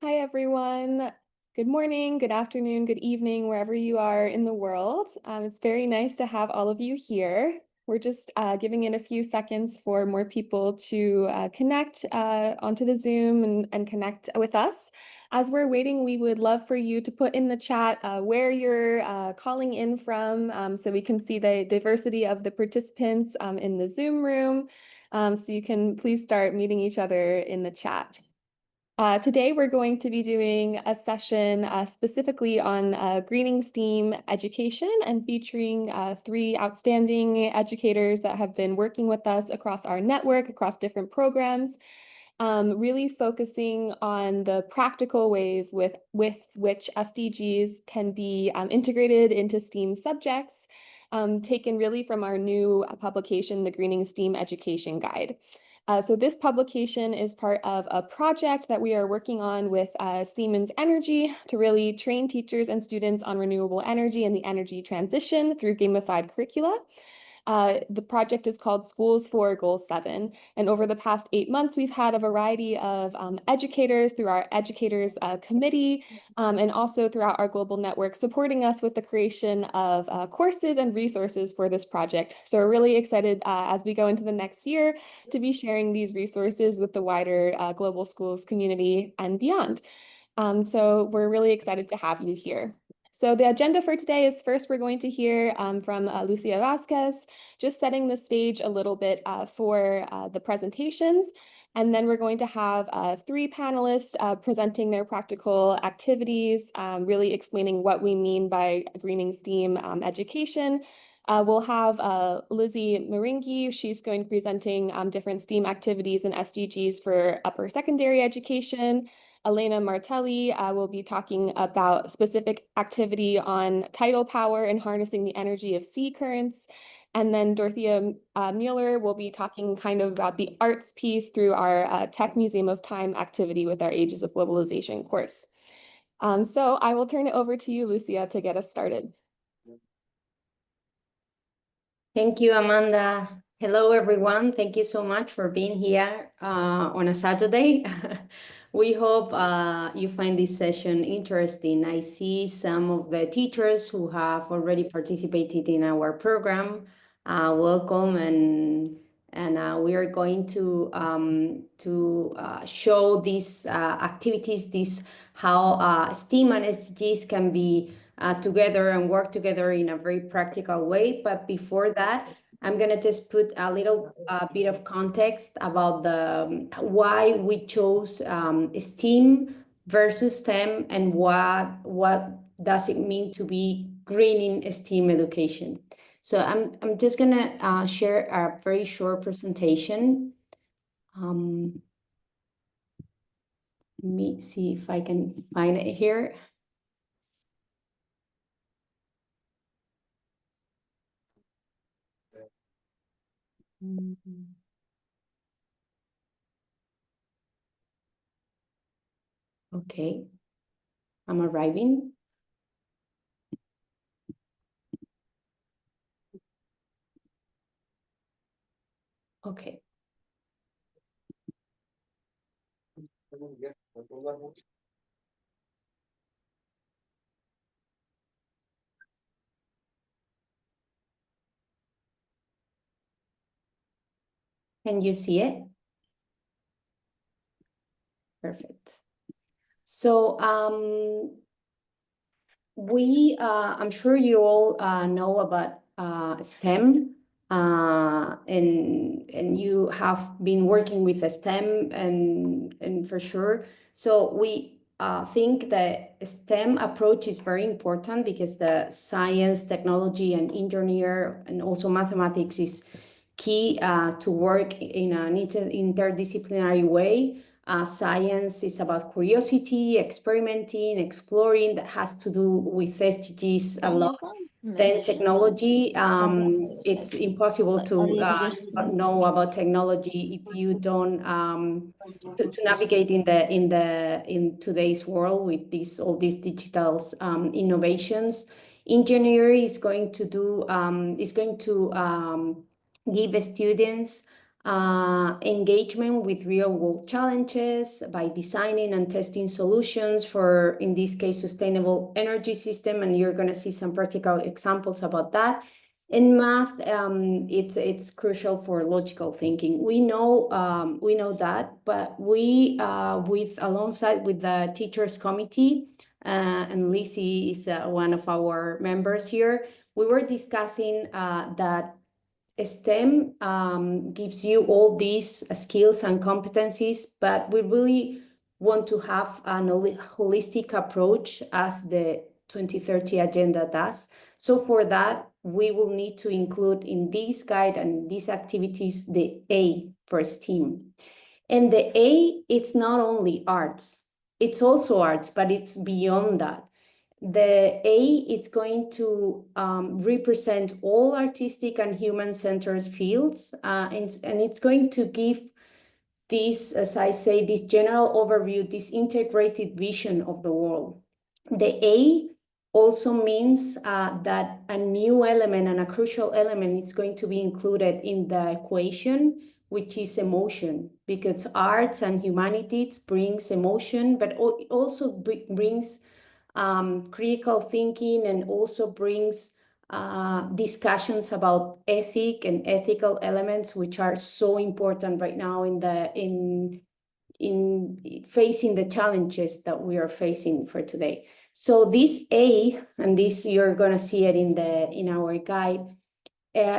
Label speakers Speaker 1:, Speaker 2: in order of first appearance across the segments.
Speaker 1: Hi, everyone. Good morning, good afternoon, good evening, wherever you are in the world. It's very nice to have all of you here. We're just giving it a few seconds for more people to connect onto the Zoom and connect with us. As we're waiting, we would love for you to put in the chat where you're calling in from so we can see the diversity of the participants in the Zoom room. So you can please start meeting each other in the chat. Today, we're going to be doing a session specifically on greening STEAM education and featuring three outstanding educators that have been working with us across our network, across different programs, really focusing on the practical ways with which SDGs can be integrated into STEAM subjects, taken really from our new publication, the Greening STEAM Education Guide. So this publication is part of a project that we are working on with Siemens Energy to really train teachers and students on renewable energy and the energy transition through gamified curricula. The project is called Schools for Goal 7. And over the past 8 months, we've had a variety of educators through our educators committee and also throughout our global network supporting us with the creation of courses and resources for this project. So we're really excited as we go into the next year to be sharing these resources with the wider global schools community and beyond. So we're really excited to have you here. So the agenda for today is first we're going to hear from Lucia Vasquez, just setting the stage a little bit for the presentations. And then we're going to have three panelists presenting their practical activities, really explaining what we mean by greening STEAM education. We'll have Lizzie Maringi. She's going to be presenting different STEAM activities and SDGs for upper secondary education. Elena Martelli will be talking about specific activity on tidal power and harnessing the energy of sea currents. And then Dorothea Mueller will be talking kind of about the arts piece through our Tech Museum of Time activity with our Ages of Globalization course. So I will turn it over to you, Lucia, to get us started.
Speaker 2: Thank you, Amanda. Hello, everyone. Thank you so much for being here on a Saturday. We hope you find this session interesting. I see some of the teachers who have already participated in our program. Welcome, and we are going to show these activities, how STEAM and SDGs can be together and work together in a very practical way. But before that, I'm gonna just put a little bit of context about the why we chose STEAM versus STEM and what does it mean to be greening STEAM education. So I'm just gonna share a very short presentation. Let me see if I can find it here. Okay, I'm arriving. Okay. Can you see it? Perfect. So I'm sure you all know about STEM, and you have been working with STEM and for sure. So we think that STEM approach is very important because the science, technology, and engineer, and also mathematics is key to work in an interdisciplinary way. Science is about curiosity, experimenting, exploring, that has to do with SDGs a lot. Then technology, it's impossible to know about technology if you don't to navigate in today's world with all these digital innovations. Engineering is going to give students engagement with real-world challenges by designing and testing solutions for, in this case, sustainable energy system, and you're going to see some practical examples about that. In math, it's crucial for logical thinking. We know that, but we alongside with the teachers committee, and Lizzie is one of our members here. We were discussing that STEM gives you all these skills and competencies, but we really want to have an holistic approach as the 2030 agenda does. So for that, we will need to include in this guide and these activities the A for STEAM. And the A, it's not only arts, it's also arts, but it's beyond that. The A is going to represent all artistic and human-centered fields, and it's going to give this, as I say, this general overview, this integrated vision of the world. The A also means that a new element and a crucial element is going to be included in the equation, which is emotion, because arts and humanities brings emotion, but it also brings critical thinking, and also brings discussions about ethic and ethical elements, which are so important right now in facing the challenges that we are facing for today. So this A, and this you're gonna see it in our guide,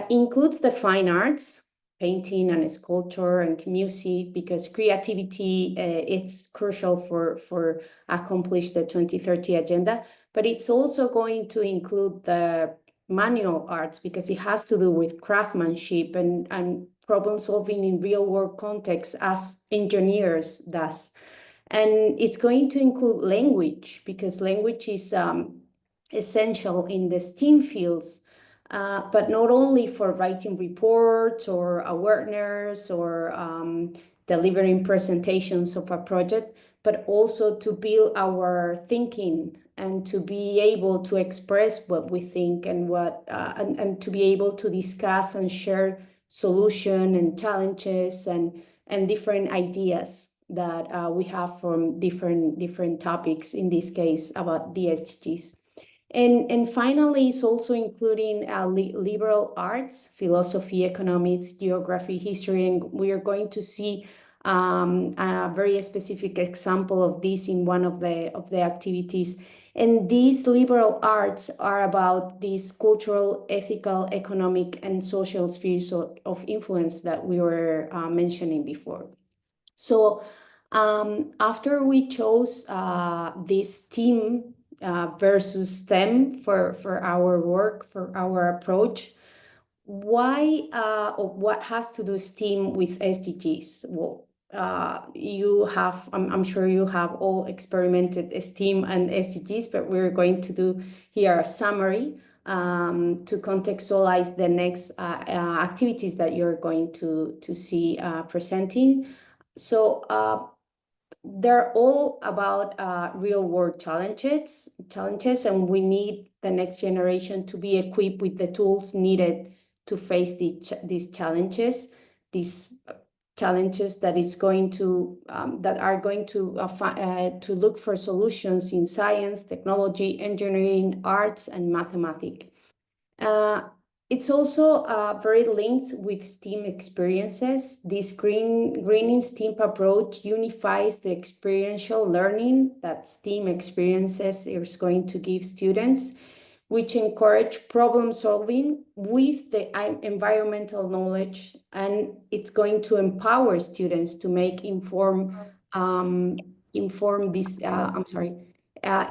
Speaker 2: includes the fine arts, painting and sculpture and music, because creativity it's crucial for accomplish the 2030 agenda. But it's also going to include the manual arts, because it has to do with craftsmanship and problem solving in real world context as engineers does. And it's going to include language, because language is essential in the STEAM fields. But not only for writing reports or awareness or delivering presentations of a project, but also to build our thinking and to be able to express what we think and and to be able to discuss and share solutions and challenges and different ideas that we have from different topics, in this case about the SDGs. And finally, it's also including liberal arts, philosophy, economics, geography, history, and we are going to see a very specific example of this in one of the activities. And these liberal arts are about these cultural, ethical, economic, and social spheres of influence that we were mentioning before. So after we chose this team versus STEM for our work, for our approach, why or what has to do STEAM with SDGs? Well, I'm sure you have all experimented STEAM and SDGs, but we're going to do here a summary to contextualize the next activities that you're going to see presenting. So they're all about real world challenges, and we need the next generation to be equipped with the tools needed to face these challenges that is going to that are going to look for solutions in science, technology, engineering, arts, and mathematics. It's also very linked with STEAM experiences. This greening STEAM approach unifies the experiential learning that STEAM experiences is going to give students, which encourage problem solving with the environmental knowledge, and it's going to empower students to make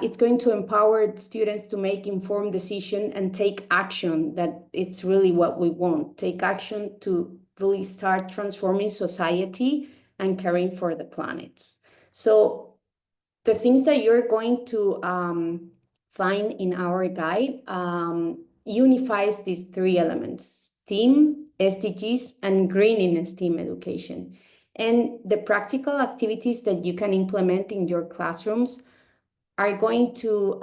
Speaker 2: it's going to empower students to make informed decision and take action. That it's really what we want. Take action to really start transforming society and caring for the planets. So the things that you're going to find in our guide unifies these three elements: STEAM, SDGs, and greening in STEAM education. And the practical activities that you can implement in your classrooms are going to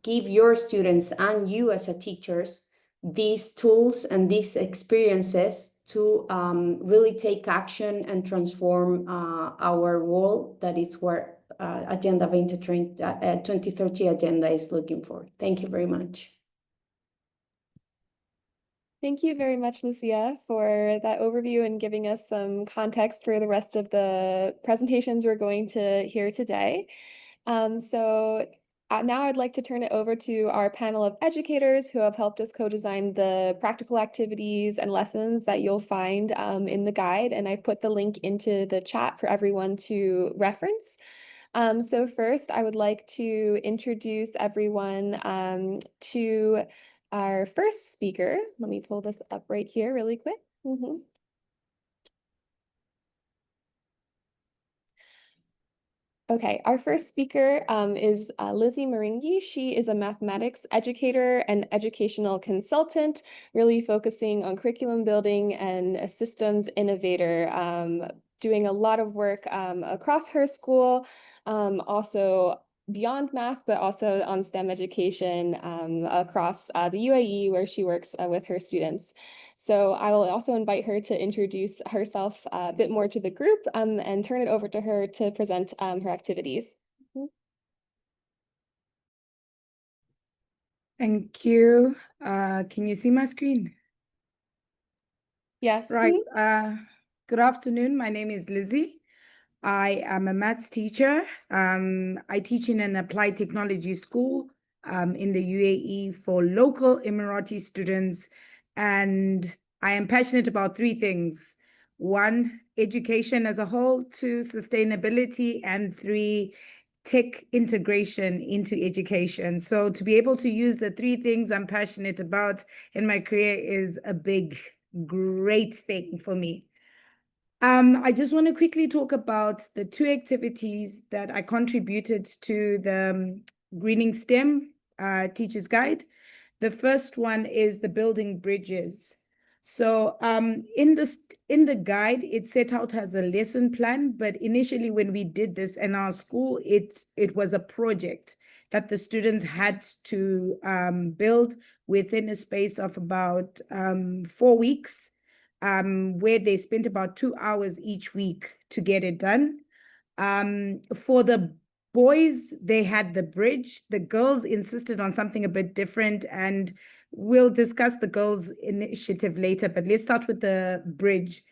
Speaker 2: give your students and you as a teachers these tools and these experiences to really take action and transform our world. That is where Agenda 2030 agenda is looking for. Thank you very much.
Speaker 1: Thank you very much, Lucia, for that overview and giving us some context for the rest of the presentations we're going to hear today. Now I'd like to turn it over to our panel of educators who have helped us co-design the practical activities and lessons that you'll find in the guide. And I put the link into the chat for everyone to reference. So first, I would like to introduce everyone to our first speaker. Let me pull this up right here really quick. Okay, our first speaker is Lizzie Maringi. She is a mathematics educator and educational consultant, really focusing on curriculum building and a systems innovator, doing a lot of work across her school, also beyond math, but also on STEM education across the UAE where she works with her students. So I will also invite her to introduce herself a bit more to the group and turn it over to her to present her activities.
Speaker 3: Thank you. Can you see my screen?
Speaker 1: Yes.
Speaker 3: Right. Good afternoon. My name is Lizzie. I am a maths teacher. I teach in an applied technology school in the UAE for local Emirati students. And I am passionate about three things. One, education as a whole. Two, sustainability. And three, tech integration into education. So to be able to use the three things I'm passionate about in my career is a big, great thing for me. I just want to quickly talk about the two activities that I contributed to the Greening STEM Teacher's Guide. The first one is the building bridges. So in the guide, it's set out as a lesson plan, but initially when we did this in our school, it was a project that the students had to build within a space of about 4 weeks, where they spent about 2 hours each week to get it done. For the boys, they had the bridge. The girls insisted on something a bit different, and we'll discuss the girls' initiative later, but let's start with the bridge.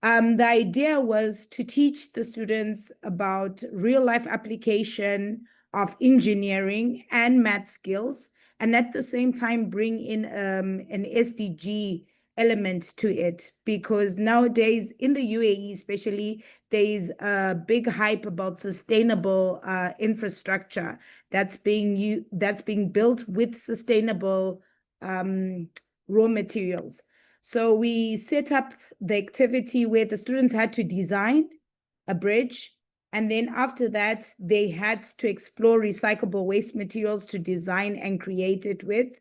Speaker 3: The idea was to teach the students about real-life application of engineering and math skills, and at the same time bring in an SDG element to it, because nowadays in the UAE especially, there's a big hype about sustainable infrastructure that's being built with sustainable raw materials. So we set up the activity where the students had to design a bridge, and then after that, they had to explore recyclable waste materials to design and create it with.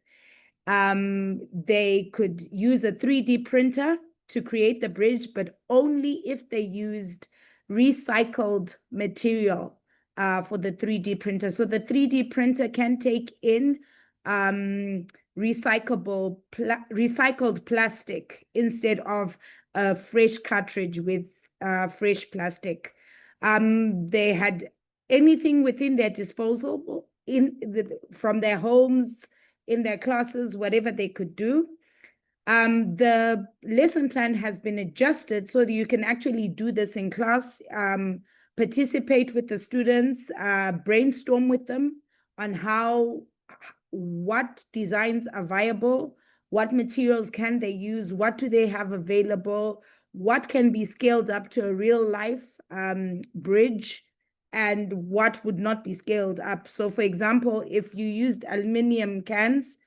Speaker 3: They could use a 3D printer to create the bridge, but only if they used recycled material for the 3D printer. So the 3D printer can take in recycled plastic instead of a fresh cartridge with fresh plastic. They had anything within their disposal from their homes, in their classes, whatever they could do. The lesson plan has been adjusted so that you can actually do this in class, participate with the students, brainstorm with them on what designs are viable, what materials can they use, what do they have available, what can be scaled up to a real life bridge, and what would not be scaled up. So for example, if you used aluminum cans,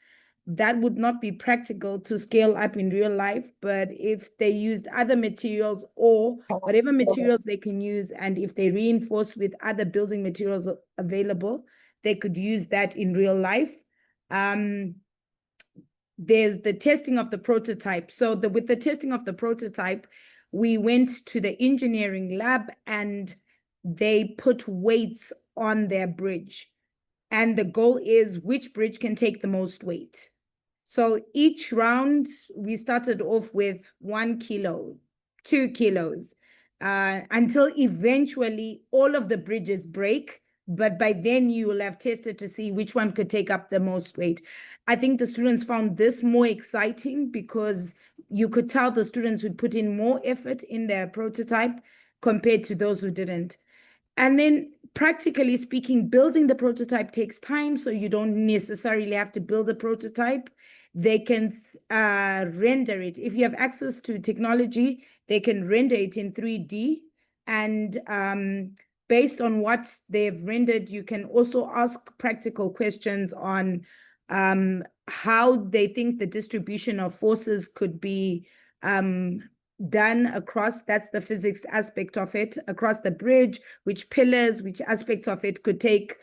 Speaker 3: that would not be practical to scale up in real life. But if they used other materials or whatever materials they can use, and if they reinforce with other building materials available, they could use that in real life. There's the testing of the prototype. So with the testing of the prototype, we went to the engineering lab and they put weights on their bridge. And the goal is which bridge can take the most weight. So each round, we started off with 1 kilo, 2 kilos, until eventually all of the bridges break. But by then you will have tested to see which one could take up the most weight. I think the students found this more exciting because you could tell the students would put in more effort in their prototype compared to those who didn't. And then, practically speaking, building the prototype takes time, so you don't necessarily have to build a prototype. They can render it. If you have access to technology, they can render it in 3D. And based on what they've rendered, you can also ask practical questions on how they think the distribution of forces could be done across, that's the physics aspect of it, across the bridge, which pillars, which aspects of it could take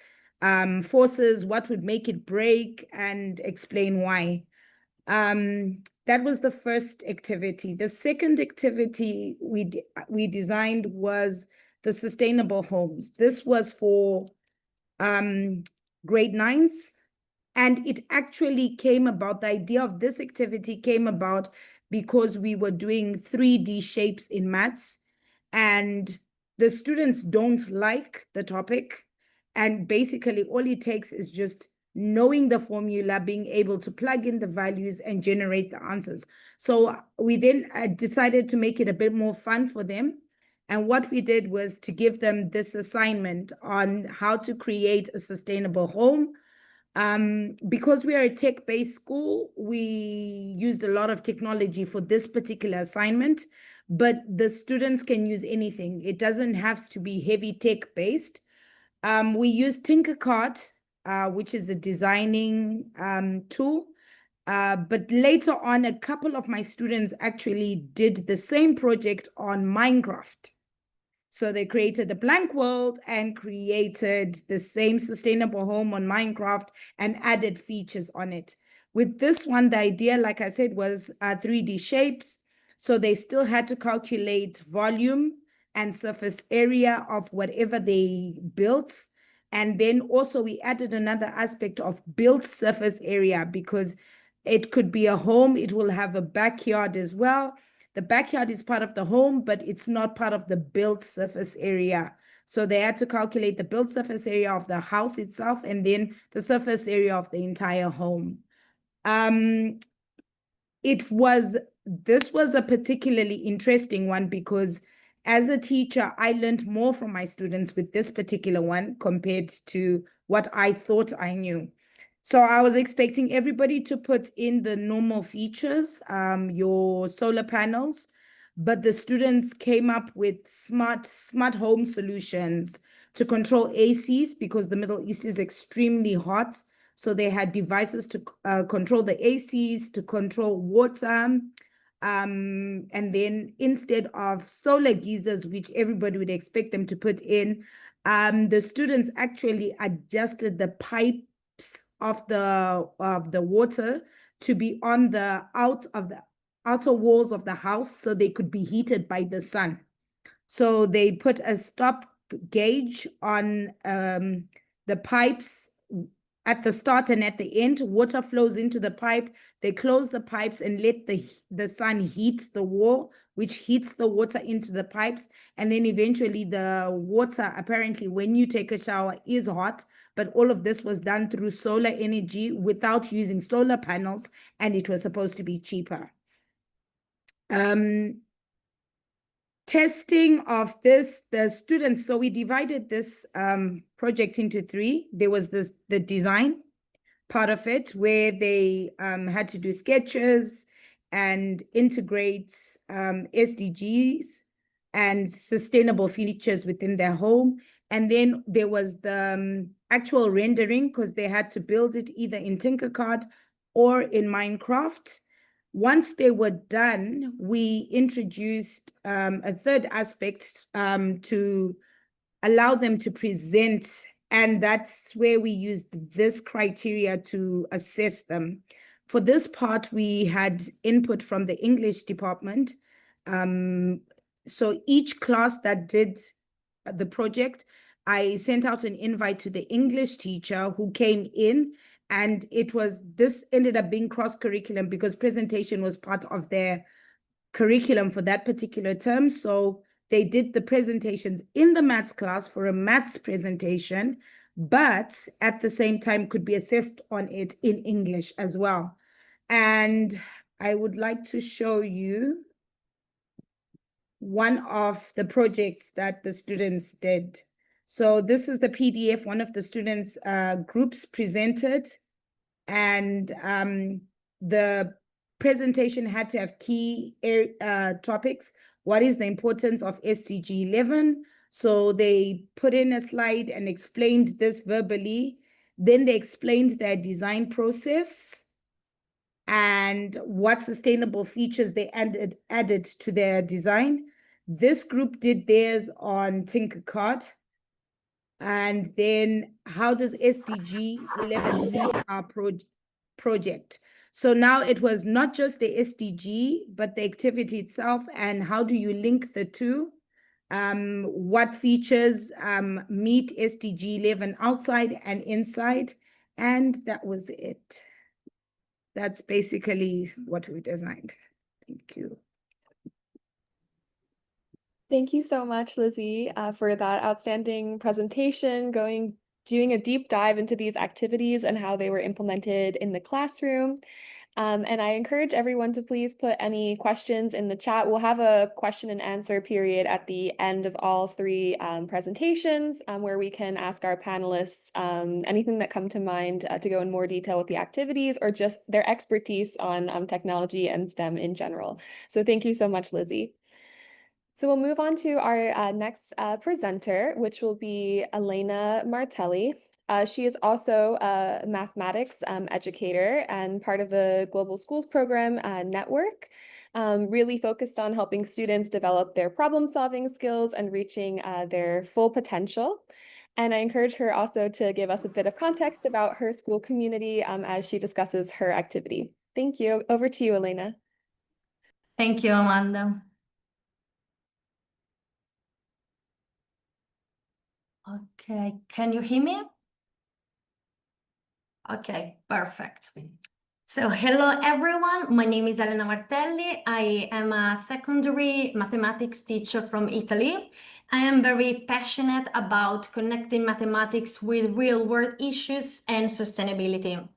Speaker 3: forces, what would make it break, and explain why. That was the first activity. The second activity we designed was the sustainable homes. This was for grade 9s. And it actually came about, the idea of this activity came about because we were doing 3D shapes in maths, and the students don't like the topic. And basically, all it takes is just knowing the formula, being able to plug in the values and generate the answers. So we then decided to make it a bit more fun for them. And what we did was to give them this assignment on how to create a sustainable home. Because we are a tech-based school, we used a lot of technology for this particular assignment, but the students can use anything. It doesn't have to be heavy tech-based. We use Tinkercad, which is a designing tool. But later on, a couple of my students actually did the same project on Minecraft. So they created a blank world and created the same sustainable home on Minecraft and added features on it. With this one, the idea, like I said, was 3D shapes. So they still had to calculate volume and surface area of whatever they built. And then also we added another aspect of built surface area, because it could be a home, it will have a backyard as well. The backyard is part of the home, but it's not part of the built surface area. So they had to calculate the built surface area of the house itself and then the surface area of the entire home. This was a particularly interesting one because as a teacher, I learned more from my students with this particular one compared to what I thought I knew. So I was expecting everybody to put in the normal features, your solar panels, but the students came up with smart home solutions to control ACs because the Middle East is extremely hot. So they had devices to control the ACs, to control water. And then instead of solar geysers, which everybody would expect them to put in, the students actually adjusted the pipes of the water to be on the outer walls of the house so they could be heated by the sun. So they put a stop gauge on the pipes at the start and at the end. Water flows into the pipe. They close the pipes and let the sun heat the wall, which heats the water into the pipes. And then eventually the water, apparently when you take a shower, is hot. But all of this was done through solar energy without using solar panels, and it was supposed to be cheaper. Testing of this, the students, so we divided this project into 3. There was the design part of it where they had to do sketches and integrate SDGs and sustainable features within their home. And then there was the actual rendering, because they had to build it either in Tinkercad or in Minecraft. Once they were done, we introduced a third aspect to allow them to present, and that's where we used this criteria to assess them. For this part, we had input from the English department. So each class that did the project, I sent out an invite to the English teacher who came in And this ended up being cross-curriculum because presentation was part of their curriculum for that particular term. So they did the presentations in the maths class for a maths presentation, but at the same time could be assessed on it in English as well. And I would like to show you one of the projects that the students did. So this is the PDF one of the students' groups presented, and the presentation had to have key topics. What is the importance of SDG 11? So they put in a slide and explained this verbally. Then they explained their design process and what sustainable features they added to their design. This group did theirs on Tinkercad. And then how does SDG 11 meet our project? So now it was not just the SDG, but the activity itself, and how do you link the two? What features meet SDG 11 outside and inside? And that was it. That's basically what we designed. Thank you.
Speaker 1: Thank you so much, Lizzie, for that outstanding presentation, doing a deep dive into these activities and how they were implemented in the classroom. And I encourage everyone to please put any questions in the chat. We'll have a question and answer period at the end of all three presentations where we can ask our panelists anything that come to mind to go in more detail with the activities or just their expertise on technology and STEM in general. So thank you so much, Lizzie. So we'll move on to our next presenter, which will be Elena Martelli. She is also a mathematics educator and part of the Global Schools Program network, really focused on helping students develop their problem-solving skills and reaching their full potential. And I encourage her also to give us a bit of context about her school community as she discusses her activity. Thank you. Over to you, Elena.
Speaker 4: Thank you, Amanda. Okay, can you hear me? Okay, perfect. So hello everyone, my name is Elena Martelli. I am a secondary mathematics teacher from Italy. I am very passionate about connecting mathematics with real-world issues and sustainability.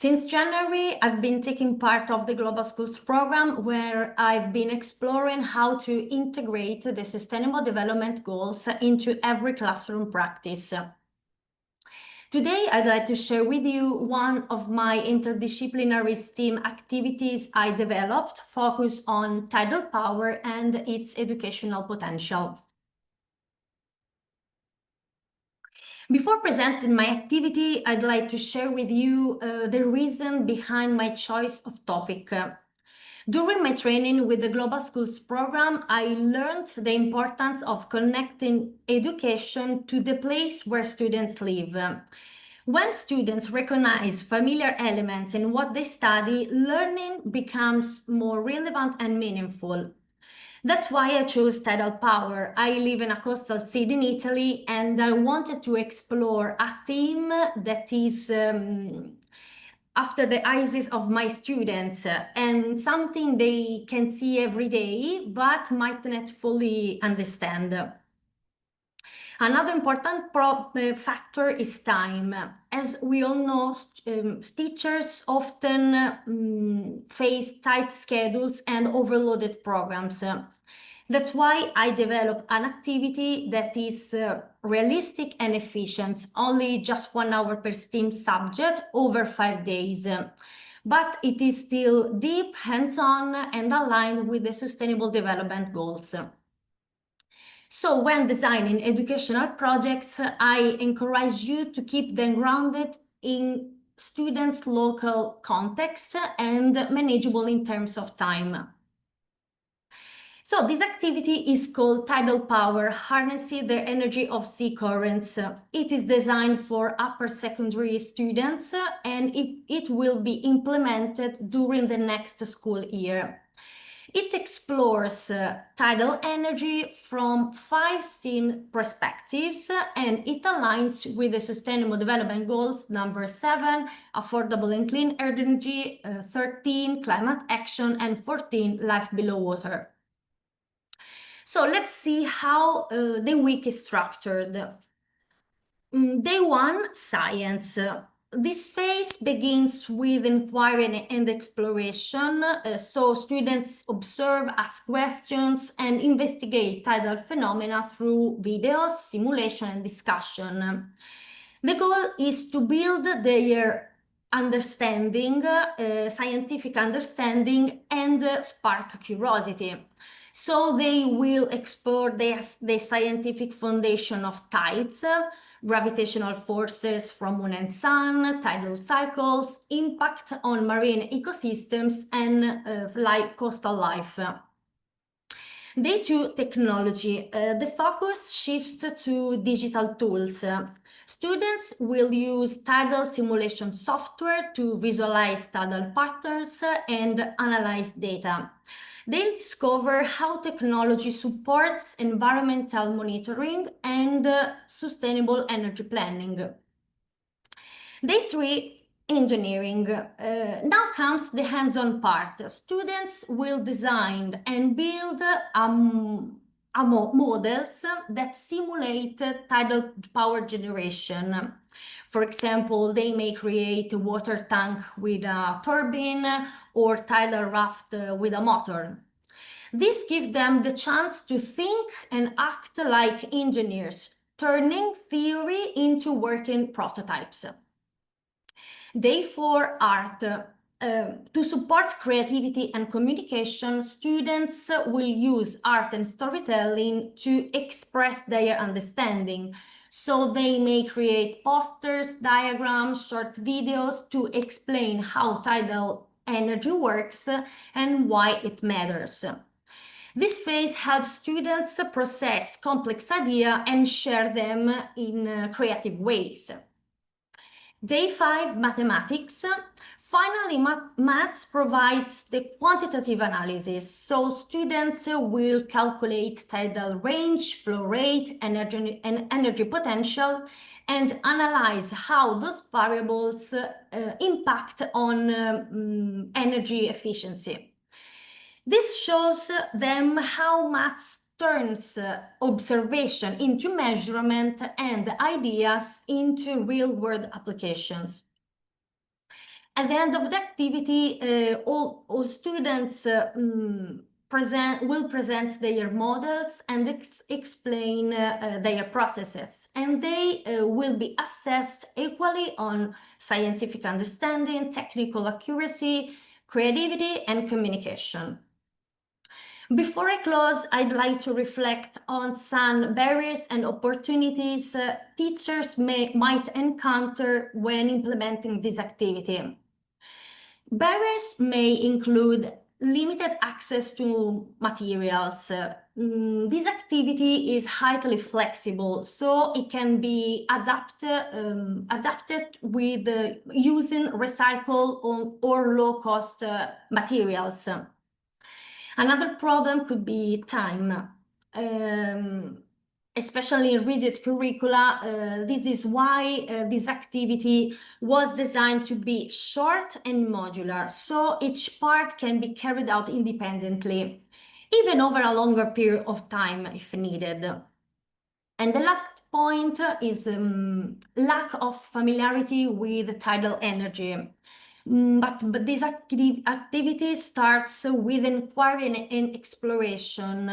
Speaker 4: Since January, I've been taking part of the Global Schools program where I've been exploring how to integrate the Sustainable Development Goals into every classroom practice. Today, I'd like to share with you one of my interdisciplinary STEAM activities I developed focused on tidal power and its educational potential. Before presenting my activity, I'd like to share with you the reason behind my choice of topic. During my training with the Global Schools program, I learned the importance of connecting education to the place where students live. When students recognize familiar elements in what they study, learning becomes more relevant and meaningful. That's why I chose tidal power. I live in a coastal city in Italy and I wanted to explore a theme that is after the eyes of my students and something they can see every day but might not fully understand. Another important factor is time. As we all know, teachers often face tight schedules and overloaded programs. That's why I developed an activity that is realistic and efficient, only just 1 hour per STEAM subject over 5 days. But it is still deep, hands-on, and aligned with the Sustainable Development Goals. So when designing educational projects, I encourage you to keep them grounded in students' local context and manageable in terms of time. So this activity is called Tidal Power, Harnessing the Energy of Sea Currents. It is designed for upper secondary students and it will be implemented during the next school year. It explores tidal energy from 5 STEAM perspectives and it aligns with the Sustainable Development Goals number 7, affordable and clean energy, 13, climate action, and 14, life below water. So let's see how the week is structured. Day 1, science. This phase begins with inquiry and exploration, so students observe, ask questions, and investigate tidal phenomena through videos, simulation, and discussion. The goal is to build their understanding, scientific understanding, and spark curiosity. So they will explore the scientific foundation of tides, gravitational forces from moon and sun, tidal cycles, impact on marine ecosystems, and coastal life. Day 2, technology. The focus shifts to digital tools. Students will use tidal simulation software to visualize tidal patterns and analyze data. They'll discover how technology supports environmental monitoring and sustainable energy planning. Day 3, engineering. Now comes the hands-on part. Students will design and build models that simulate tidal power generation. For example, they may create a water tank with a turbine or tidal raft with a motor. This gives them the chance to think and act like engineers, turning theory into working prototypes. Day 4, art. To support creativity and communication, students will use art and storytelling to express their understanding. So they may create posters, diagrams, short videos to explain how tidal energy works and why it matters. This phase helps students process complex ideas and share them in creative ways. Day 5, mathematics. Finally, maths provides the quantitative analysis, so students will calculate tidal range, flow rate, energy potential, and analyze how those variables impact on energy efficiency. This shows them how maths turns observation into measurement and ideas into real-world applications. At the end of the activity, all students will present their models and explain their processes, and they will be assessed equally on scientific understanding, technical accuracy, creativity, and communication. Before I close, I'd like to reflect on some barriers and opportunities teachers might encounter when implementing this activity. Barriers may include limited access to materials. This activity is highly flexible, so it can be adapted with using recycled or low-cost materials. Another problem could be time. Especially in rigid curricula, this is why this activity was designed to be short and modular, so each part can be carried out independently, even over a longer period of time if needed. And the last point is lack of familiarity with tidal energy. But this activity starts with inquiry and exploration,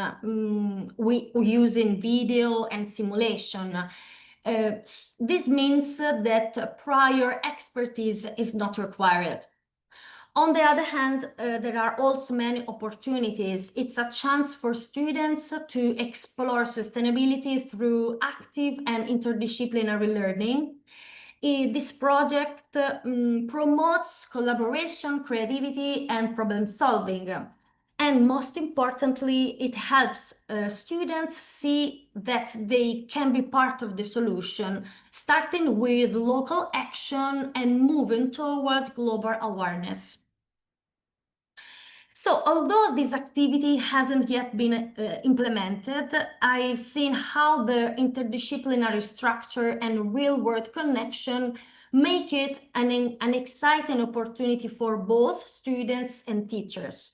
Speaker 4: using video and simulation. This means that prior expertise is not required. On the other hand, there are also many opportunities. It's a chance for students to explore sustainability through active and interdisciplinary learning. This project promotes collaboration, creativity, and problem solving. And most importantly, it helps students see that they can be part of the solution, starting with local action and moving towards global awareness. So, although this activity hasn't yet been implemented, I've seen how the interdisciplinary structure and real-world connection make it an exciting opportunity for both students and teachers.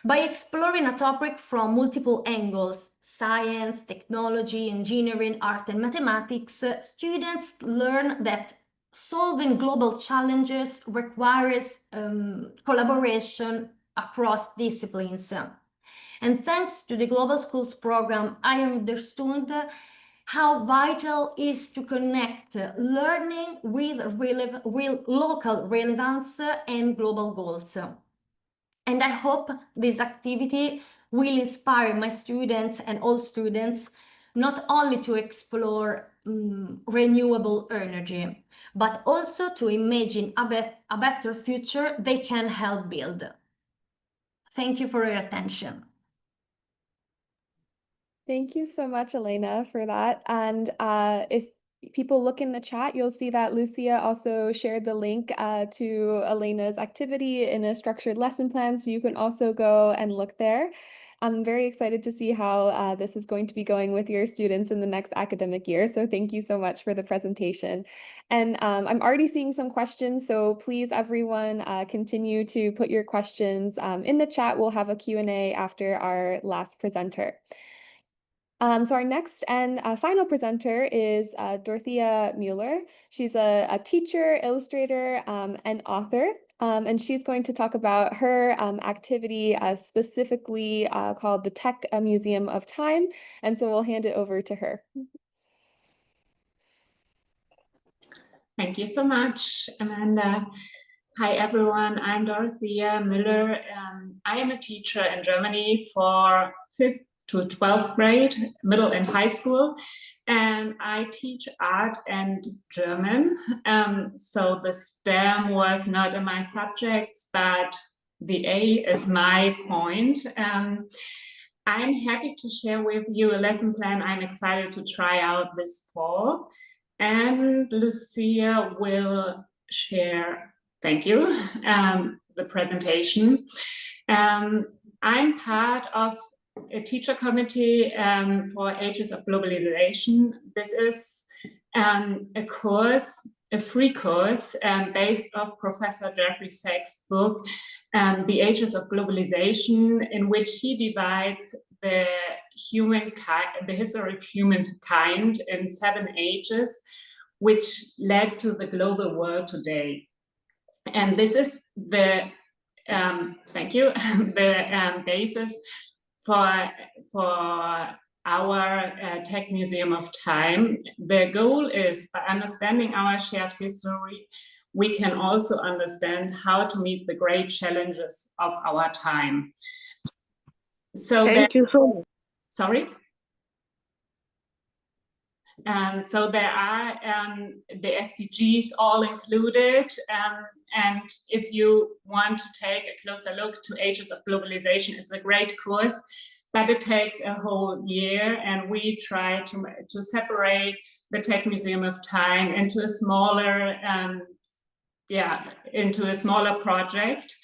Speaker 4: By exploring a topic from multiple angles, science, technology, engineering, art, and mathematics, students learn that solving global challenges requires collaboration across disciplines. And thanks to the Global Schools program, I understood how vital is to connect learning with local relevance and global goals. And I hope this activity will inspire my students and all students not only to explore renewable energy, but also to imagine a better future they can help build. Thank you for your attention.
Speaker 1: Thank you so much, Elena, for that. And if people look in the chat, you'll see that Lucia also shared the link to Elena's activity in a structured lesson plan, so you can also go and look there. I'm very excited to see how this is going to be going with your students in the next academic year. So thank you so much for the presentation. And I'm already seeing some questions, so please everyone continue to put your questions in the chat. We'll have a Q&A after our last presenter. So our next and final presenter is Dorothea Mueller. She's a teacher, illustrator, and author. And she's going to talk about her activity specifically called the Tech Museum of Time. And so we'll hand it over to her.
Speaker 5: Thank you so much, Amanda. Hi, everyone. I'm Dorothea Müller. I am a teacher in Germany for 5th to 12th grade, middle and high school, and I teach art and German. So the STEM was not in my subjects, but the A is my point. I'm happy to share with you a lesson plan I'm excited to try out this fall. And Lucia will share, thank you, the presentation. I'm part of a teacher committee for Ages of Globalization. This is a course, a free course based off Professor Jeffrey Sachs' book, The Ages of Globalization, in which he divides the history of humankind in 7 ages, which led to the global world today. And this is the, thank you, the basis for our Tech Museum of Time. The goal is, by understanding our shared history, we can also understand how to meet the great challenges of our time. So
Speaker 6: thank you so much.
Speaker 5: Sorry? So there are the SDGs all included. And if you want to take a closer look to Ages of Globalization, it's a great course, but it takes a whole year. And we try to separate the Tech Museum of Time into a smaller, project,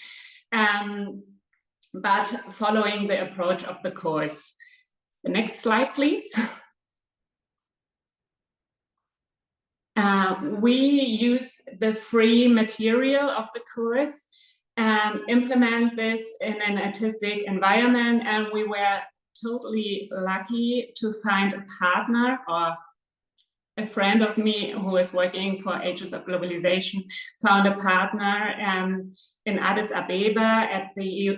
Speaker 5: but following the approach of the course. The next slide, please. We use the free material of the course and implement this in an artistic environment, and we were totally lucky to find a partner, or a friend of me who is working for Ages of Globalization found a partner in Addis Ababa at the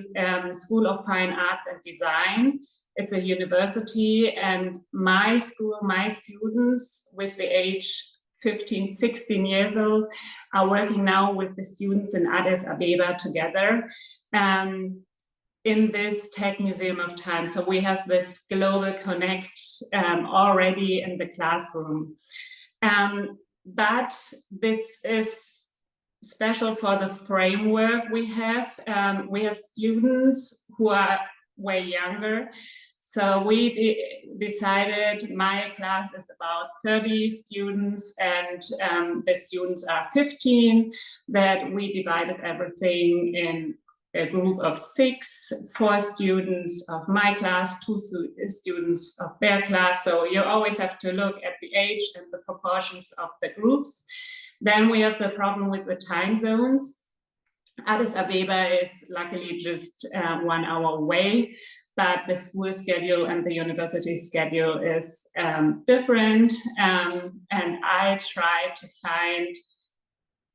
Speaker 5: School of Fine Arts and Design. It's a university, and my school, my students with the age 15, 16 years old are working now with the students in Addis Ababa together in this Tech Museum of Time. So we have this global connect already in the classroom. But this is special for the framework we have. We have students who are way younger. So we decided my class is about 30 students and the students are 15, that we divided everything in a group of 6, 4 students of my class, 2 students of their class. So you always have to look at the age and the proportions of the groups. Then we have the problem with the time zones. Addis Abeba is luckily just 1 hour away, but the school schedule and the university schedule is different. And I try to find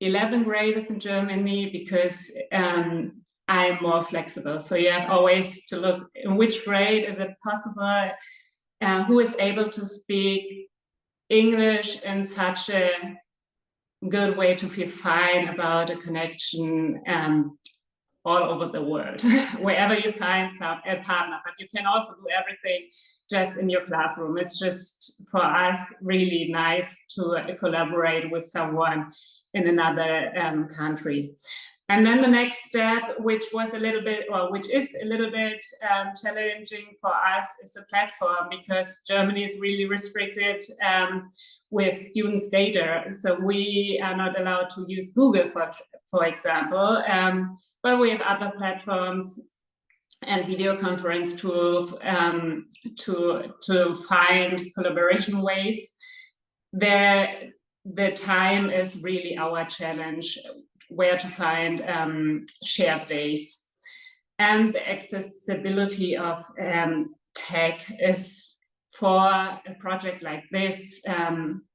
Speaker 5: 11 graders in Germany because I'm more flexible. So you have always to look in which grade is it possible, who is able to speak English in such a good way to feel fine about a connection all over the world, wherever you find a partner. But you can also do everything just in your classroom. It's just for us really nice to collaborate with someone in another country. And then the next step, which was a little bit, or which is a little bit challenging for us, is a platform, because Germany is really restricted with students' data. So we are not allowed to use Google, for example, but we have other platforms and video conference tools to find collaboration ways. The time is really our challenge, where to find shared days. And the accessibility of tech is, for a project like this,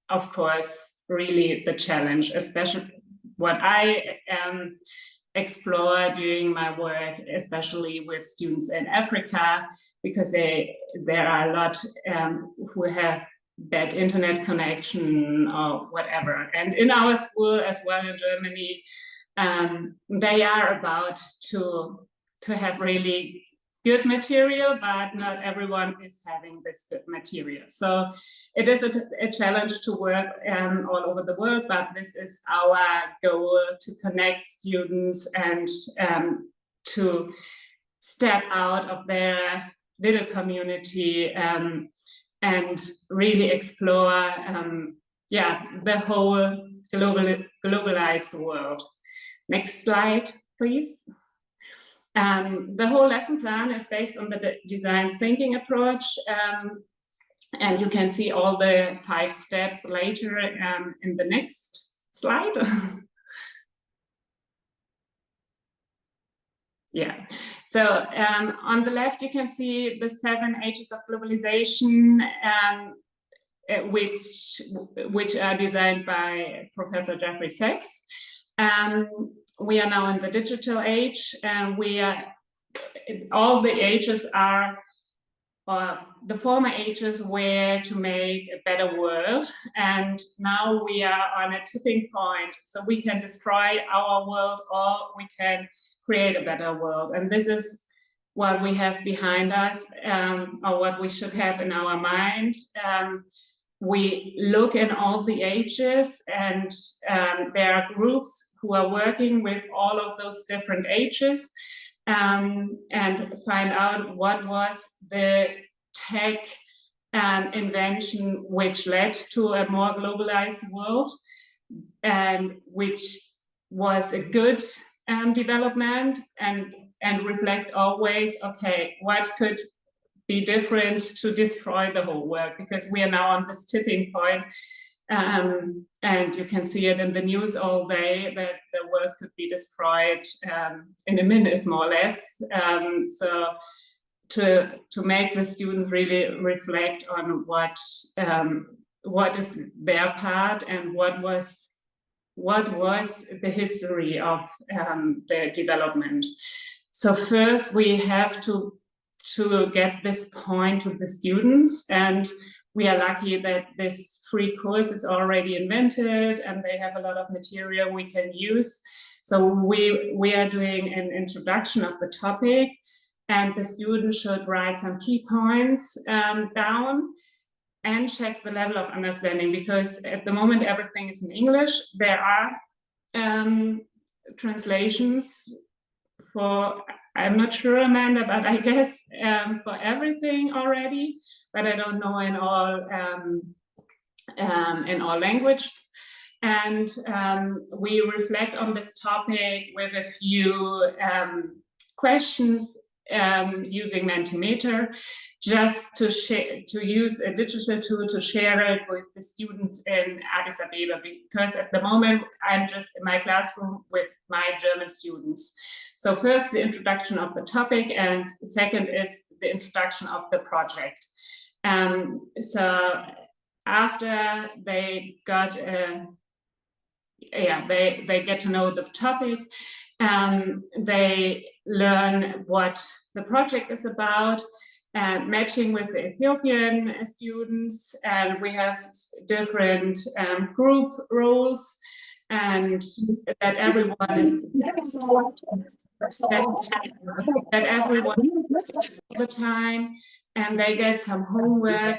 Speaker 5: of course, really the challenge, especially what I explore during my work, especially with students in Africa, because there are a lot who have bad internet connection or whatever. And in our school as well in Germany, they are about to have really good material, but not everyone is having this good material. So it is a challenge to work all over the world, but this is our goal, to connect students and to step out of their little community and really explore the whole globalized world. Next slide, please. The whole lesson plan is based on the design thinking approach, and you can see all the 5 steps later in the next slide. Yeah, so on the left you can see the 7 H's of globalization, which are designed by Professor Jeffrey Sachs. We are now in the digital age, and all the ages are, the former ages were to make a better world, and now we are on a tipping point. So we can destroy our world, or we can create a better world. And this is what we have behind us, or what we should have in our mind. We look in all the ages, and there are groups who are working with all of those different ages, and find out what was the tech invention which led to a more globalized world, and which was a good development, and reflect always, okay, what could be different to destroy the whole world, because we are now on this tipping point, and you can see it in the news all day that the world could be destroyed in a minute, more or less. So to make the students really reflect on what is their part, and what was the history of the development. So first we have to get this point to the students, and we are lucky that this free course is already invented, and they have a lot of material we can use. So we are doing an introduction of the topic, and the students should write some key points down and check the level of understanding, because at the moment everything is in English. There are translations for, I'm not sure, Amanda, but I guess for everything already, but I don't know in all languages. And we reflect on this topic with a few questions using Mentimeter, just to use a digital tool to share it with the students in Addis Ababa, because at the moment I'm just in my classroom with my German students. So first the introduction of the topic, and second is the introduction of the project. So after they got they get to know the topic, they learn what the project is about, matching with the Ethiopian students, and we have different group roles, and that everyone is that everyone all the time, and they get some homework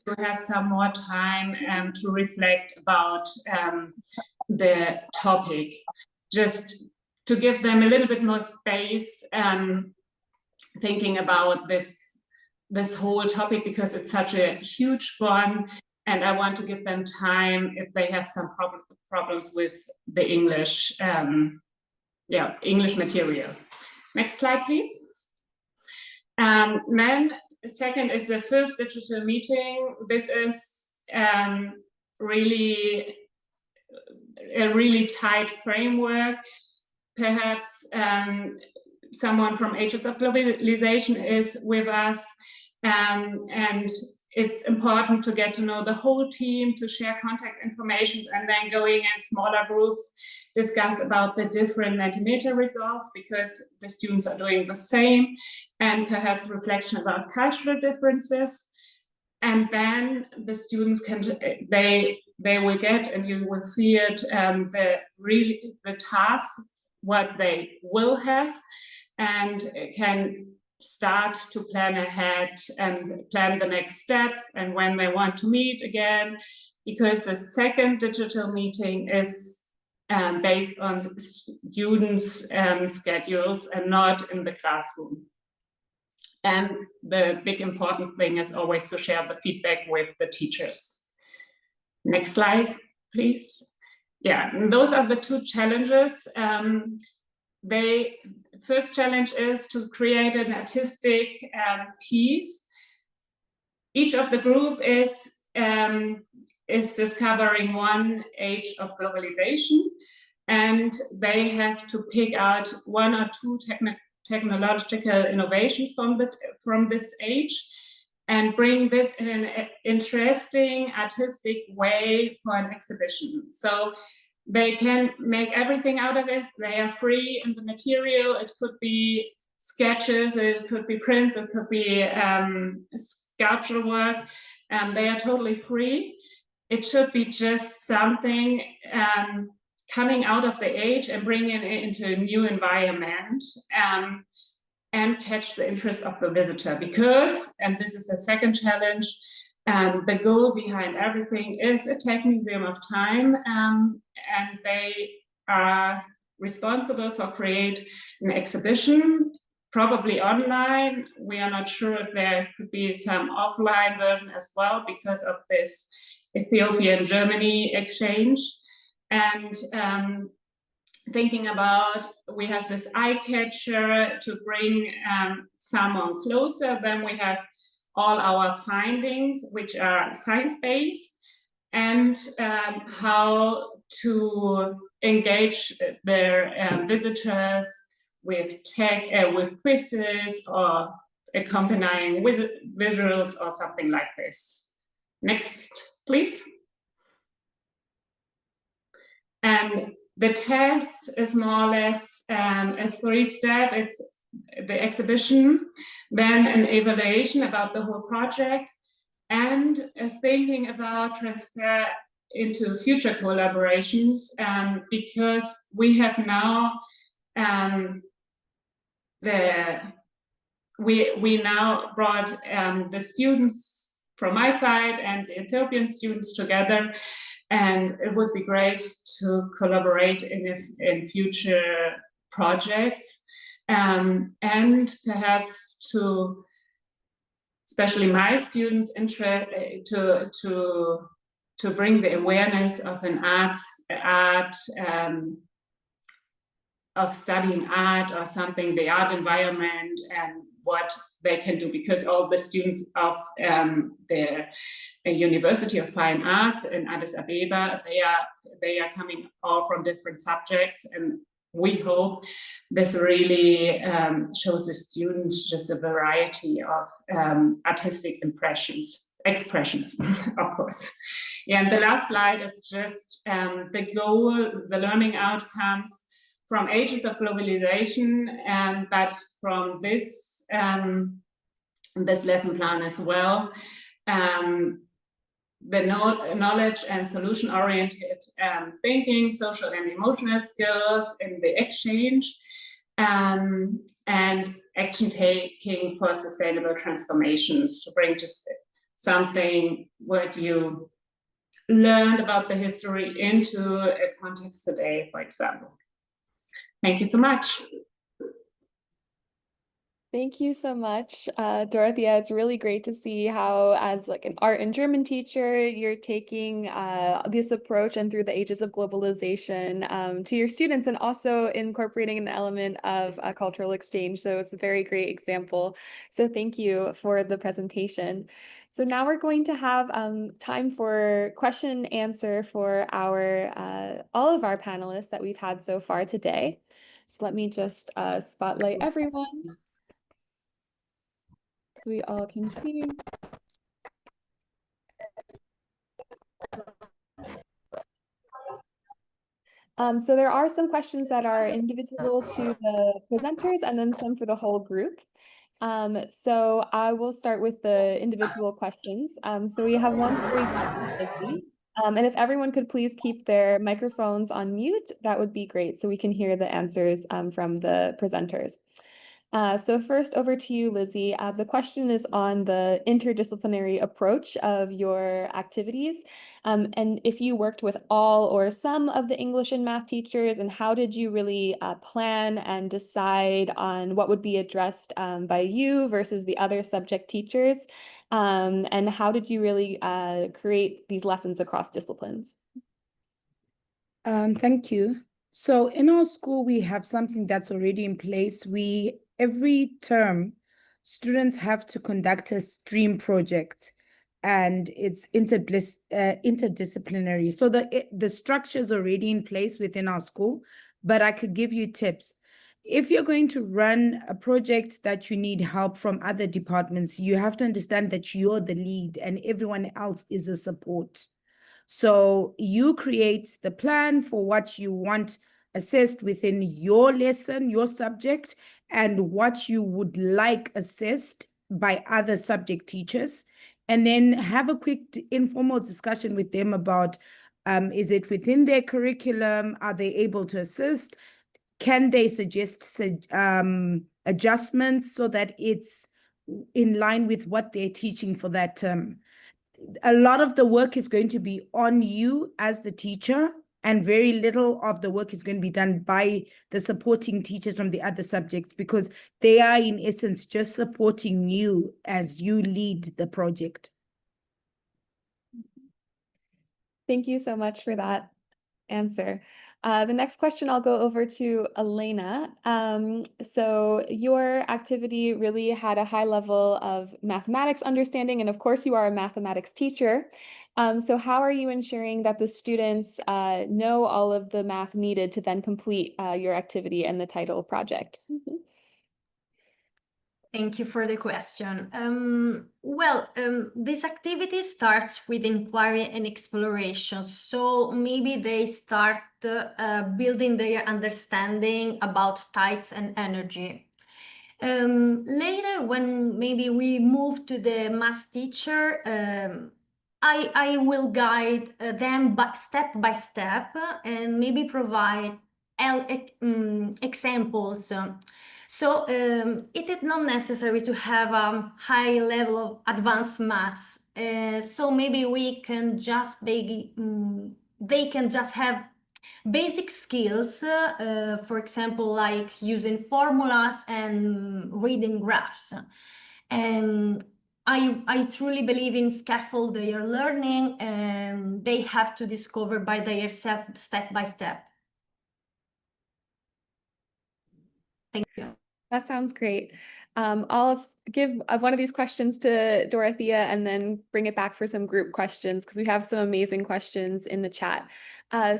Speaker 5: to have some more time to reflect about the topic, just to give them a little bit more space thinking about this whole topic, because it's such a huge one, and I want to give them time if they have some problems with the English English material. Next slide, please. Then second is the first digital meeting. This is really a really tight framework. Perhaps someone from Agents of Globalization is with us, and it's important to get to know the whole team, to share contact information, and then going in smaller groups, discuss about the different Mentimeter results, because the students are doing the same, and perhaps reflection about cultural differences. And then the students can, they will get, and you will see it, the task, what they will have, and can start to plan ahead and plan the next steps and when they want to meet again, because the second digital meeting is based on the students' schedules and not in the classroom. And the big important thing is always to share the feedback with the teachers. Next slide, please. Yeah, and those are the two challenges. First challenge is to create an artistic piece. Each of the group is discovering one age of globalization, and they have to pick out one or two technological innovations from this age and bring this in an interesting artistic way for an exhibition. So they can make everything out of it. They are free in the material. It could be sketches, it could be prints, it could be sculpture work. They are totally free. It should be just something coming out of the age and bringing it into a new environment, and catch the interest of the visitor. Because, and this is the second challenge, the goal behind everything is a tech museum of time, and they are responsible for create an exhibition, probably online. We are not sure if there could be some offline version as well because of this Ethiopian-Germany exchange. And thinking about, we have this eye catcher to bring someone closer. Then we have all our findings, which are science-based, and how to engage their visitors with tech, with quizzes, or accompanying with visuals or something like this. Next, please. And the test is more or less a three-step. It's the exhibition, then an evaluation about the whole project, and thinking about transfer into future collaborations, because we have now we now brought the students from my side and the Ethiopian students together, and it would be great to collaborate in future projects, and perhaps to, especially my students, to bring the awareness of an art of studying art or something, the art environment and what they can do, because all the students of the University of Fine Arts in Addis Ababa, they are coming all from different subjects, and we hope this really shows the students just a variety of artistic expressions, of course. Yeah, and the last slide is just the goal, the learning outcomes from ages of globalization, but from this this lesson plan as well. The knowledge and solution-oriented thinking, social and emotional skills in the exchange, and action taking for sustainable transformations, to bring just something what you learned about the history into a context today, for example. Thank you so much.
Speaker 1: Thank you so much, Dorothea. It's really great to see how, as like an art and German teacher, you're taking this approach and through the ages of globalization to your students, and also incorporating an element of cultural exchange. So it's a very great example. So thank you for the presentation. So now we're going to have time for question and answer for our all of our panelists that we've had so far today. So let me just spotlight everyone, so we all can see. So there are some questions that are individual to the presenters and then some for the whole group. So I will start with the individual questions. So we have one for you, Lizzie. And if everyone could please keep their microphones on mute, that would be great, so we can hear the answers from the presenters. So first, over to you, Lizzie. The question is on the interdisciplinary approach of your activities. And if you worked with all or some of the English and math teachers, and how did you really plan and decide on what would be addressed by you versus the other subject teachers? And how did you really create these lessons across disciplines?
Speaker 3: Thank you. So in our school, we have something that's already in place. Every term, students have to conduct a stream project, and it's interdisciplinary. So the structure is already in place within our school, but I could give you tips. If you're going to run a project that you need help from other departments, you have to understand that you're the lead and everyone else is a support. So you create the plan for what you want assessed within your lesson, your subject, and what you would like assessed by other subject teachers. And then have a quick informal discussion with them about, is it within their curriculum? Are they able to assist? Can they suggest adjustments so that it's in line with what they're teaching for that term? A lot of the work is going to be on you as the teacher, and very little of the work is going to be done by the supporting teachers from the other subjects, because they are in essence just supporting you as you lead the project.
Speaker 1: Thank you so much for that answer. The next question, I'll go over to Elena. So your activity really had a high level of mathematics understanding, and of course you are a mathematics teacher. So how are you ensuring that the students know all of the math needed to then complete your activity and the title project?
Speaker 4: Thank you for the question. This activity starts with inquiry and exploration. So maybe they start building their understanding about tides and energy. Later, when maybe we move to the math teacher, I will guide them step by step and maybe provide examples. So it is not necessary to have a high level of advanced maths. So maybe we can just they can just have basic skills, for example, like using formulas and reading graphs. And I truly believe in scaffold their learning, and they have to discover by themselves step by step. Thank you.
Speaker 1: That sounds great. I'll give one of these questions to Dorothea and then bring it back for some group questions because we have some amazing questions in the chat.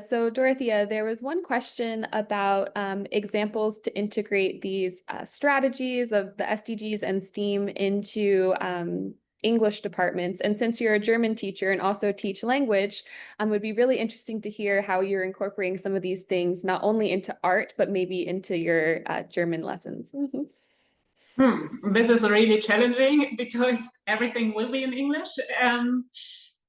Speaker 1: So Dorothea, there was one question about examples to integrate these strategies of the SDGs and STEAM into English departments. And since you're a German teacher and also teach language, it would be really interesting to hear how you're incorporating some of these things, not only into art, but maybe into your German lessons.
Speaker 5: This is really challenging because everything will be in English.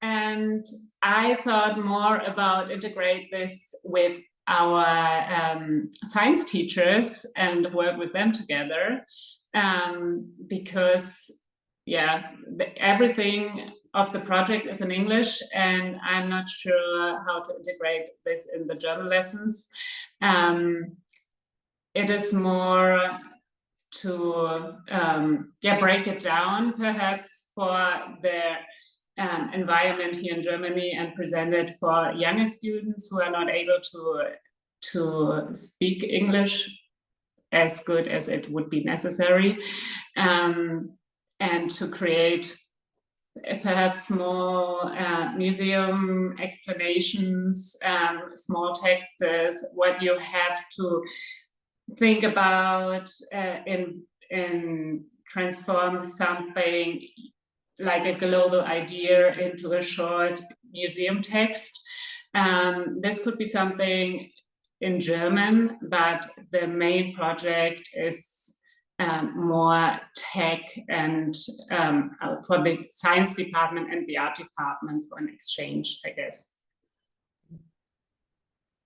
Speaker 5: And I thought more about integrate this with our science teachers and work with them together. Because everything of the project is in English, and I'm not sure how to integrate this in the German lessons. It is more to break it down perhaps for the environment here in Germany and present it for younger students who are not able to speak English as good as it would be necessary, and to create perhaps small museum explanations, small texts, what you have to think about in transform something like a global idea into a short museum text. This could be something in German, but the main project is more tech and for the science department and the art department for an exchange, I guess.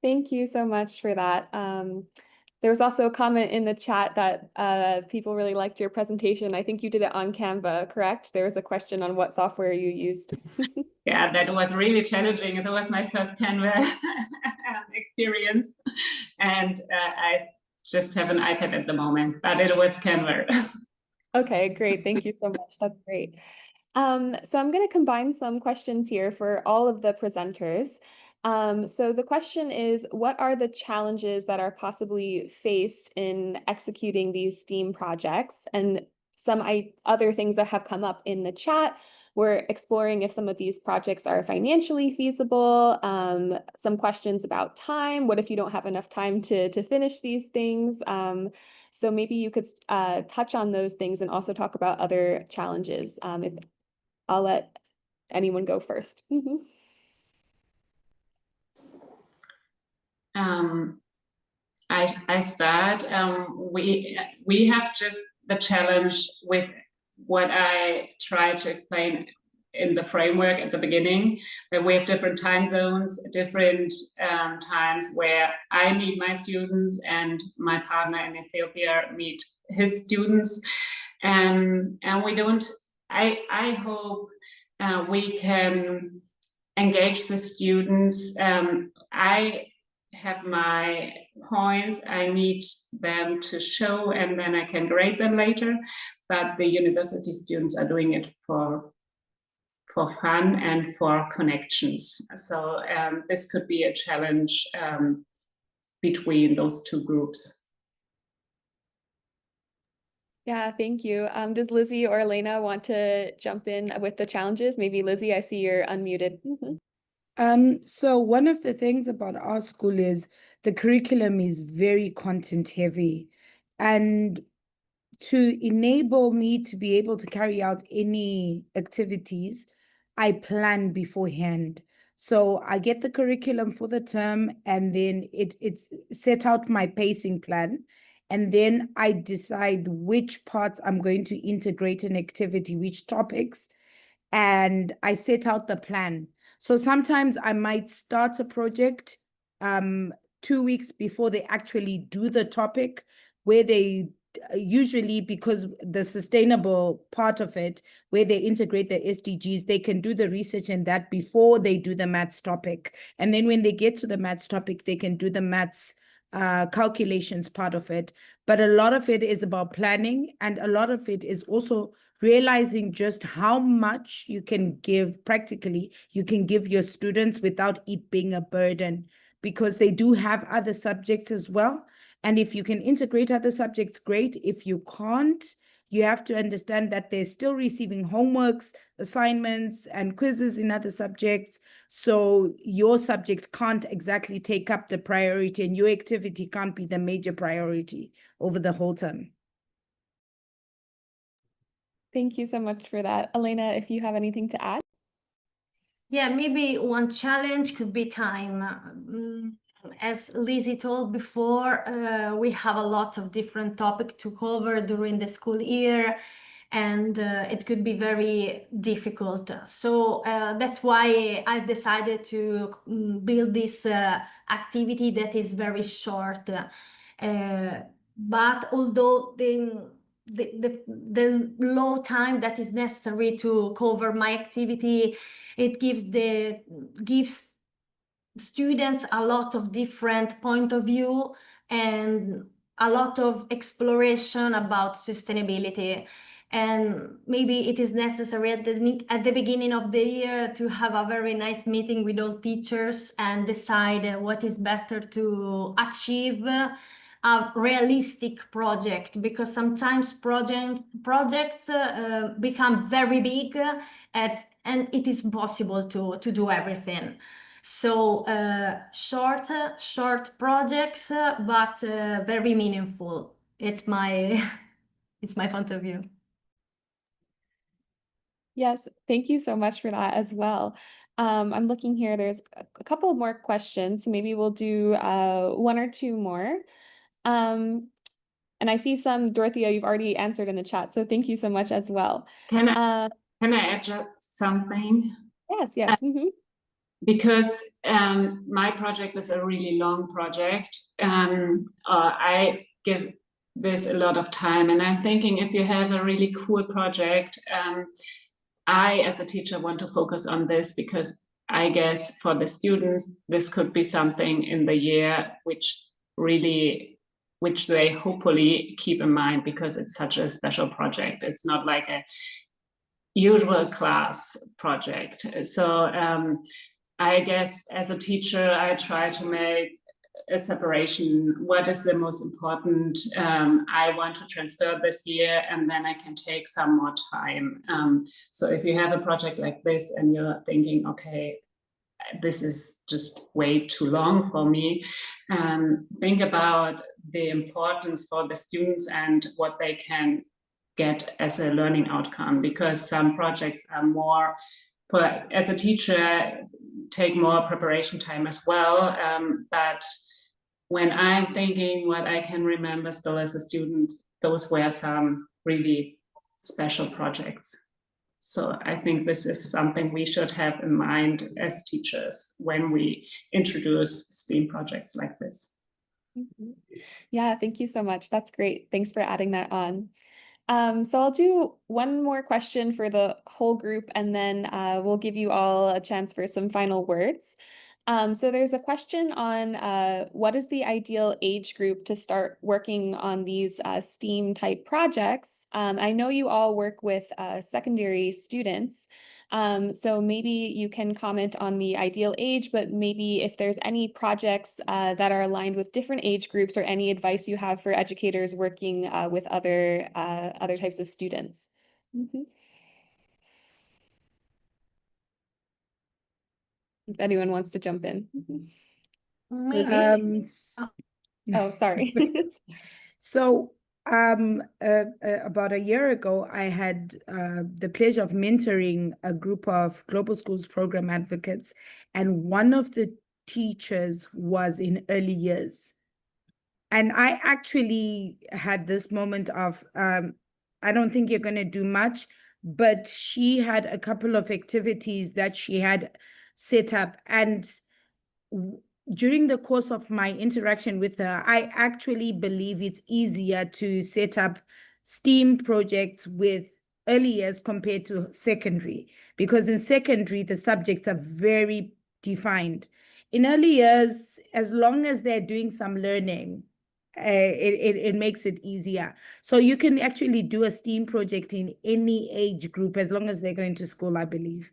Speaker 1: Thank you so much for that. There was also a comment in the chat that people really liked your presentation. I think you did it on Canva, correct? There was a question on what software you used.
Speaker 5: Yeah, that was really challenging. It was my first Canva experience. And I just have an iPad at the moment, but it was Canva.
Speaker 1: Okay, great. Thank you so much. That's great. So I'm going to combine some questions here for all of the presenters. So the question is, what are the challenges that are possibly faced in executing these STEAM projects? And some other things that have come up in the chat, we're exploring if some of these projects are financially feasible, some questions about time. What if you don't have enough time to finish these things? So maybe you could touch on those things and also talk about other challenges. If I'll let anyone go first.
Speaker 5: I start. We have just the challenge with what I tried to explain in the framework at the beginning, that we have different time zones, different times where I meet my students and my partner in Ethiopia meet his students, and we don't. I hope we can engage the students. I have my points, I need them to show, and then I can grade them later. But the university students are doing it for fun and for connections. So this could be a challenge between those two groups.
Speaker 1: Yeah, thank you. Does Lizzie or Elena want to jump in with the challenges? Maybe Lizzie, I see you're unmuted.
Speaker 3: So one of the things about our school is the curriculum is very content heavy, and to enable me to be able to carry out any activities, I plan beforehand. So I get the curriculum for the term, and then it's set out my pacing plan. And then I decide which parts I'm going to integrate an activity, which topics, and I set out the plan. So sometimes I might start a project 2 weeks before they actually do the topic, where they usually, because the sustainable part of it, where they integrate the SDGs, they can do the research in that before they do the maths topic. And then when they get to the maths topic, they can do the maths calculations part of it. But a lot of it is about planning, and a lot of it is also realizing just how much you can give practically, you can give your students without it being a burden, because they do have other subjects as well. And if you can integrate other subjects, great. If you can't, you have to understand that they're still receiving homeworks, assignments, and quizzes in other subjects. So your subject can't exactly take up the priority, and your activity can't be the major priority over the whole term.
Speaker 1: Thank you so much for that. Elena, if you have anything to add?
Speaker 4: Yeah, maybe one challenge could be time. As Lizzie told before, we have a lot of different topics to cover during the school year, and it could be very difficult. So that's why I decided to build this activity that is very short. But although the low time that is necessary to cover my activity, it gives students a lot of different point of view and a lot of exploration about sustainability. And maybe it is necessary at the beginning of the year to have a very nice meeting with all teachers and decide what is better to achieve a realistic project, because sometimes projects become very big and it is impossible to do everything. So short projects, but very meaningful. It's my it's my point of view.
Speaker 1: Yes, thank you so much for that as well. I'm looking here, there's a couple more questions. Maybe we'll do one or two more. And I see some, Dorothea, you've already answered in the chat, so thank you so much as well.
Speaker 5: Can I add just something?
Speaker 1: Yes.
Speaker 5: Because my project is a really long project. I give this a lot of time, and I'm thinking if you have a really cool project, I, as a teacher, want to focus on this, because I guess for the students, this could be something in the year which they hopefully keep in mind, because it's such a special project. It's not like a usual class project. So I guess as a teacher, I try to make a separation. What is the most important I want to transfer this year, and then I can take some more time. So if you have a project like this and you're thinking, okay, this is just way too long for me, think about the importance for the students and what they can get as a learning outcome, because some projects are more, as a teacher, take more preparation time as well. But when I'm thinking what I can remember still as a student, those were some really special projects. So I think this is something we should have in mind as teachers when we introduce STEAM projects like this.
Speaker 1: Yeah, thank you so much. That's great. Thanks for adding that on. So I'll do one more question for the whole group, and then we'll give you all a chance for some final words. So there's a question on what is the ideal age group to start working on these STEAM type projects? I know you all work with secondary students, so maybe you can comment on the ideal age, but maybe if there's any projects that are aligned with different age groups, or any advice you have for educators working with other types of students. If anyone wants to jump in.
Speaker 4: Maybe.
Speaker 1: Oh, sorry.
Speaker 3: So about a year ago, I had the pleasure of mentoring a group of Global Schools Program advocates, and one of the teachers was in early years. And I actually had this moment of, I don't think you're going to do much, but she had a couple of activities that she had set up. And during the course of my interaction with her, I actually believe it's easier to set up STEAM projects with early years compared to secondary, because in secondary, the subjects are very defined. In early years, as long as they're doing some learning, it makes it easier. So you can actually do a STEAM project in any age group as long as they're going to school, I believe.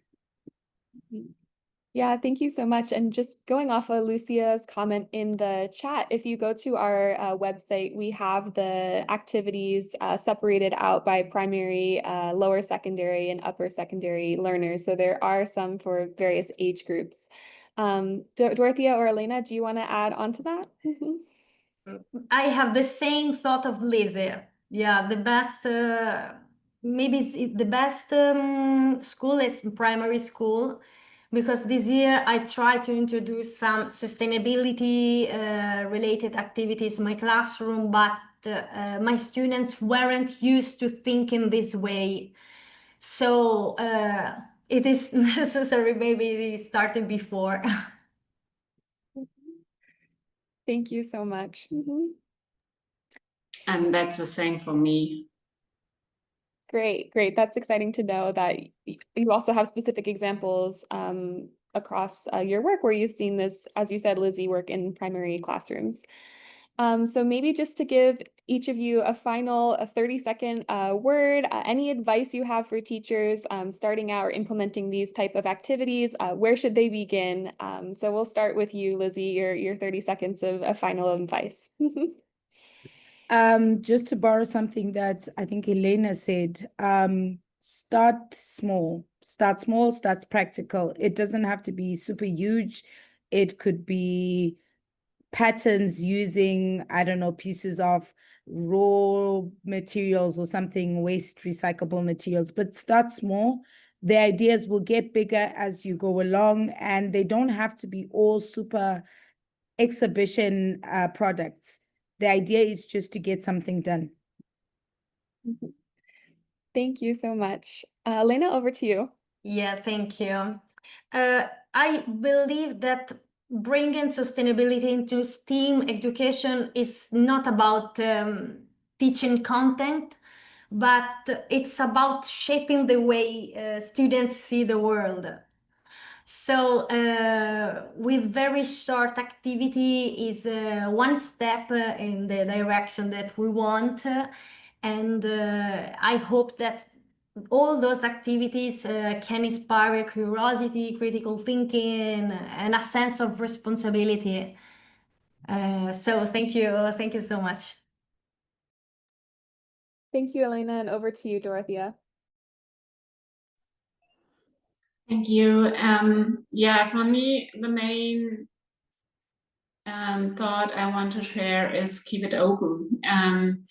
Speaker 1: Yeah, thank you so much. And just going off of Lucia's comment in the chat, if you go to our website, we have the activities separated out by primary, lower secondary, and upper secondary learners. So there are some for various age groups. Dorothea or Elena, do you want to add on to that?
Speaker 4: I have the same thought of Lizzie. Yeah, the best, maybe the best school is primary school, because this year I try to introduce some sustainability related activities in my classroom, but my students weren't used to think in this way. So it is necessary maybe starting before.
Speaker 1: Thank you so much.
Speaker 5: And that's the same for me.
Speaker 1: Great, great. That's exciting to know that you also have specific examples across your work where you've seen this, as you said, Lizzie, work in primary classrooms. So maybe just to give each of you a final 30-second word, any advice you have for teachers starting out or implementing these type of activities, where should they begin? So we'll start with you, Lizzie, your 30 seconds of final advice.
Speaker 3: Just to borrow something that I think Elena said, start small, start practical. It doesn't have to be super huge. It could be patterns using, I don't know, pieces of raw materials or something, waste recyclable materials, but start small. The ideas will get bigger as you go along, and they don't have to be all super exhibition products. The idea is just to get something done.
Speaker 1: Thank you so much. Elena, over to you.
Speaker 4: Yeah, thank you. I believe that bringing sustainability into STEAM education is not about teaching content, but it's about shaping the way students see the world. So, with very short activity is one step in the direction that we want, and I hope that all those activities can inspire curiosity, critical thinking, and a sense of responsibility. So, thank you so much.
Speaker 1: Thank you, Elena, and over to you, Dorothea.
Speaker 5: Thank you. Yeah, for me, the main thought I want to share is keep it open,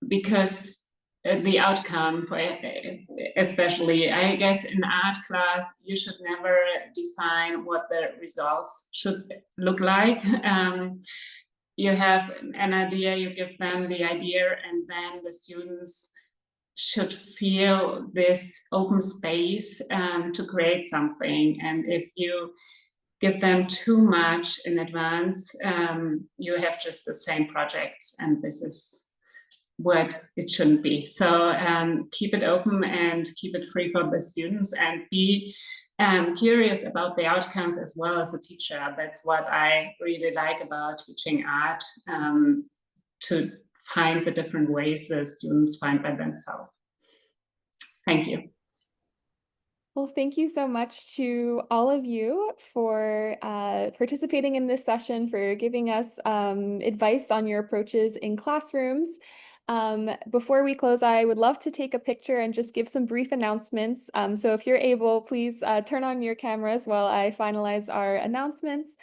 Speaker 5: because the outcome, for especially, I guess in art class, you should never define what the results should look like. You have an idea, you give them the idea, and then the students should feel this open space to create something. And if you give them too much in advance, you have just the same projects, and this is what it shouldn't be. So keep it open and keep it free for the students, and be curious about the outcomes as well as a teacher. That's what I really like about teaching art, to find the different ways the students find by themselves. Thank you.
Speaker 1: Well, thank you so much to all of you for participating in this session, for giving us advice on your approaches in classrooms. Before we close, I would love to take a picture and just give some brief announcements. So if you're able, please turn on your cameras while I finalize our announcements.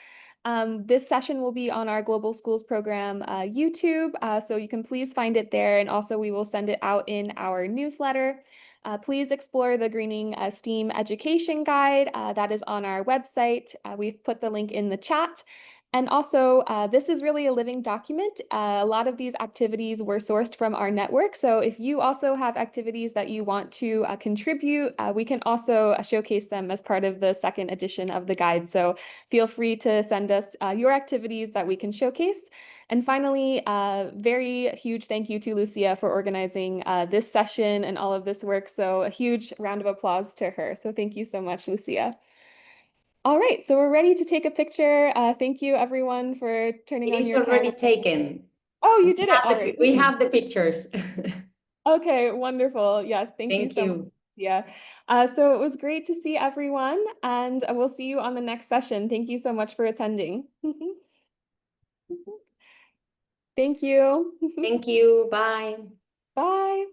Speaker 1: This session will be on our Global Schools Program YouTube, so you can please find it there, and also we will send it out in our newsletter. Please explore the Greening STEAM Education Guide that is on our website. We've put the link in the chat. And also, this is really a living document. A lot of these activities were sourced from our network. So if you also have activities that you want to contribute, we can also showcase them as part of the second edition of the guide. So feel free to send us your activities that we can showcase. And finally, very huge thank you to Lucia for organizing this session and all of this work. So a huge round of applause to her. So thank you so much, Lucia. All right, so we're ready to take a picture. Thank you everyone for turning on your camera.
Speaker 2: It is already taken.
Speaker 1: Oh, you did it. All right.
Speaker 2: We have the pictures.
Speaker 1: Okay, wonderful. Yes, thank you so much.
Speaker 2: you.
Speaker 1: Yeah. So it was great to see everyone, and we'll see you on the next session. Thank you so much for attending. Thank you.
Speaker 2: Thank you. Bye.
Speaker 1: Bye.